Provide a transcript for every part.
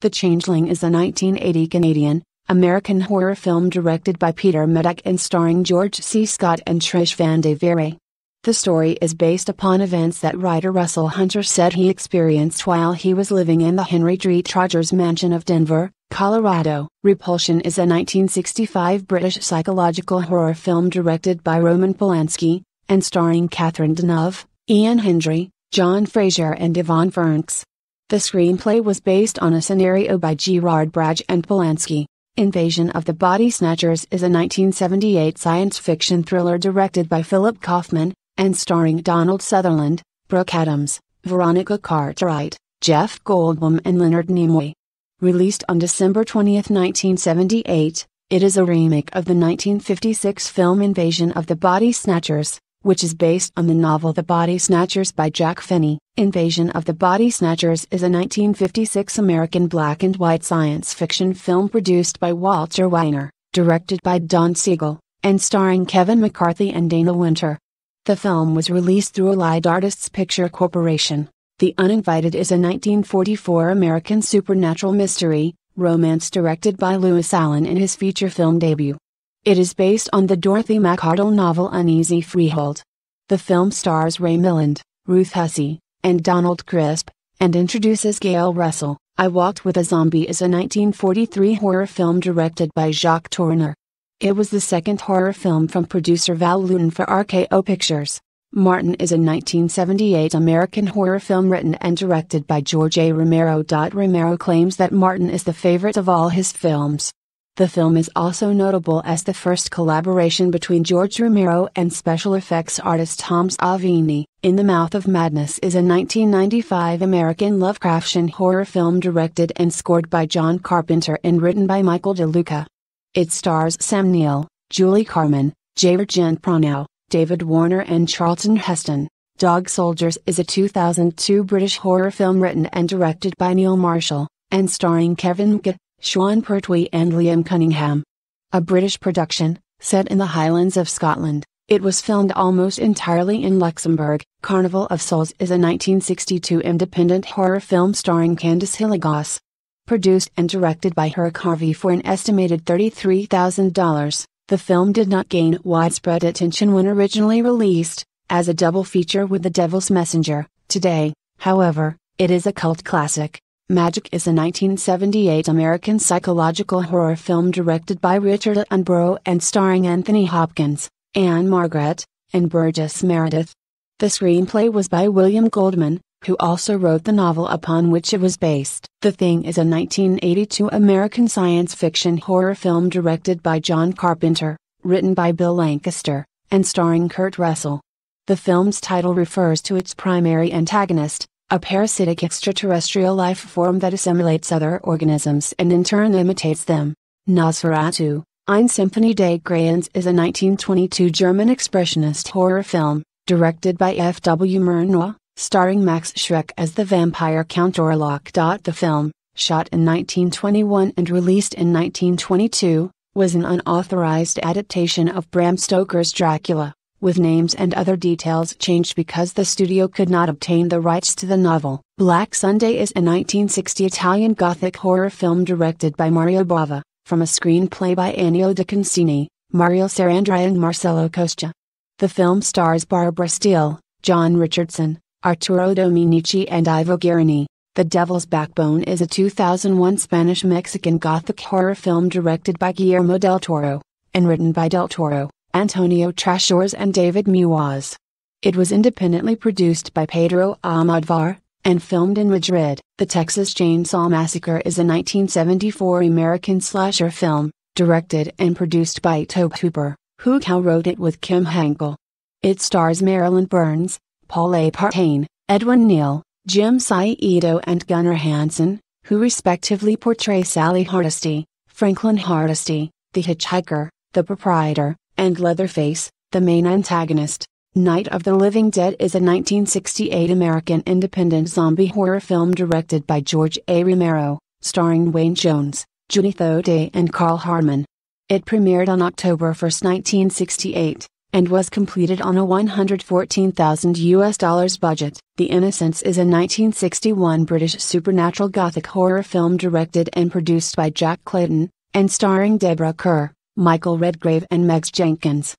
The Changeling is a 1980 Canadian-American horror film directed by Peter Medak and starring George C. Scott and Trish Van Devere. The story is based upon events that writer Russell Hunter said he experienced while he was living in the Henry Treat Rogers mansion of Denver, Colorado. Repulsion is a 1965 British psychological horror film directed by Roman Polanski, and starring Catherine Deneuve, Ian Hendry, John Fraser and Yvonne Ferns. The screenplay was based on a scenario by Gerard Bragg and Polanski. Invasion of the Body Snatchers is a 1978 science fiction thriller directed by Philip Kaufman, and starring Donald Sutherland, Brooke Adams, Veronica Cartwright, Jeff Goldblum and Leonard Nimoy. Released on December 20, 1978, it is a remake of the 1956 film Invasion of the Body Snatchers, which is based on the novel The Body Snatchers by Jack Finney. Invasion of the Body Snatchers is a 1956 American black and white science fiction film produced by Walter Weiner, directed by Don Siegel, and starring Kevin McCarthy and Dana Winter. The film was released through Allied Artists Picture Corporation. The Uninvited is a 1944 American supernatural mystery, romance directed by Lewis Allen in his feature film debut. It is based on the Dorothy McArdle novel Uneasy Freehold. The film stars Ray Milland, Ruth Hussey, and Donald Crisp, and introduces Gail Russell. I Walked with a Zombie is a 1943 horror film directed by Jacques Tourneur. It was the second horror film from producer Val Lewton for RKO Pictures. Martin is a 1978 American horror film written and directed by George A. Romero. Romero claims that Martin is the favorite of all his films. The film is also notable as the first collaboration between George Romero and special effects artist Tom Savini. In the Mouth of Madness is a 1995 American Lovecraftian horror film directed and scored by John Carpenter and written by Michael DeLuca. It stars Sam Neill, Julie Carmen, J. Argent Pronow, David Warner and Charlton Heston. Dog Soldiers is a 2002 British horror film written and directed by Neil Marshall, and starring Kevin McKay, Sean Pertwee and Liam Cunningham. A British production, set in the Highlands of Scotland, it was filmed almost entirely in Luxembourg. Carnival of Souls is a 1962 independent horror film starring Candice Hilligoss. Produced and directed by Herc Harvey for an estimated $33,000, the film did not gain widespread attention when originally released, as a double feature with The Devil's Messenger. Today, however, it is a cult classic. Magic is a 1978 American psychological horror film directed by Richard Attenborough and starring Anthony Hopkins, Anne Margaret, and Burgess Meredith. The screenplay was by William Goldman, who also wrote the novel upon which it was based. The Thing is a 1982 American science fiction horror film directed by John Carpenter, written by Bill Lancaster, and starring Kurt Russell. The film's title refers to its primary antagonist, a parasitic extraterrestrial life form that assimilates other organisms and in turn imitates them. Nosferatu, Eine Symphonie des Grauens is a 1922 German expressionist horror film, directed by F. W. Murnau, starring Max Schreck as the vampire Count Orlok. The film, shot in 1921 and released in 1922, was an unauthorized adaptation of Bram Stoker's Dracula, with names and other details changed because the studio could not obtain the rights to the novel. Black Sunday is a 1960 Italian Gothic horror film directed by Mario Bava, from a screenplay by Ennio De Concini, Mario Sarandra and Marcello Coscia. The film stars Barbara Steele, John Richardson, Arturo Dominici and Ivo Guerini. The Devil's Backbone is a 2001 Spanish-Mexican Gothic horror film directed by Guillermo del Toro, and written by del Toro, Antonio Trashores and David Muaz. It was independently produced by Pedro Almodóvar, and filmed in Madrid. The Texas Chainsaw Massacre is a 1974 American slasher film, directed and produced by Tobe Hooper, who co-wrote it with Kim Henkel. It stars Marilyn Burns, Paul A. Partain, Edwin Neal, Jim Saito and Gunnar Hansen, who respectively portray Sally Hardesty, Franklin Hardesty, the hitchhiker, the proprietor, and Leatherface, the main antagonist. Night of the Living Dead is a 1968 American independent zombie horror film directed by George A. Romero, starring Wayne Jones, Judy Thoday and Carl Harmon. It premiered on October 1, 1968, and was completed on a $114,000 budget. The Innocents is a 1961 British supernatural gothic horror film directed and produced by Jack Clayton, and starring Deborah Kerr, Michael Redgrave and Megs Jenkins.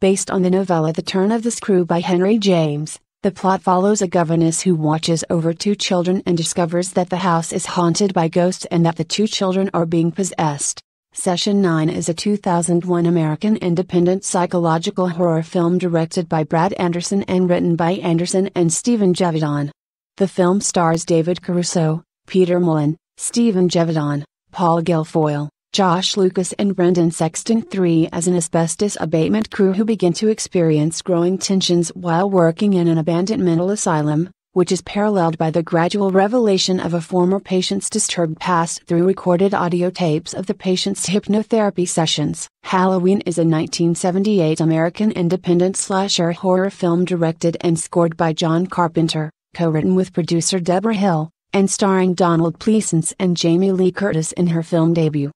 Based on the novella The Turn of the Screw by Henry James, the plot follows a governess who watches over two children and discovers that the house is haunted by ghosts and that the two children are being possessed. Session 9 is a 2001 American independent psychological horror film directed by Brad Anderson and written by Anderson and Stephen Jevedon. The film stars David Caruso, Peter Mullen, Stephen Jevedon, Paul Guilfoyle, Josh Lucas and Brendan Sexton III as an asbestos abatement crew who begin to experience growing tensions while working in an abandoned mental asylum, which is paralleled by the gradual revelation of a former patient's disturbed past through recorded audio tapes of the patient's hypnotherapy sessions. Halloween is a 1978 American independent slasher horror film directed and scored by John Carpenter, co-written with producer Deborah Hill, and starring Donald Pleasence and Jamie Lee Curtis in her film debut.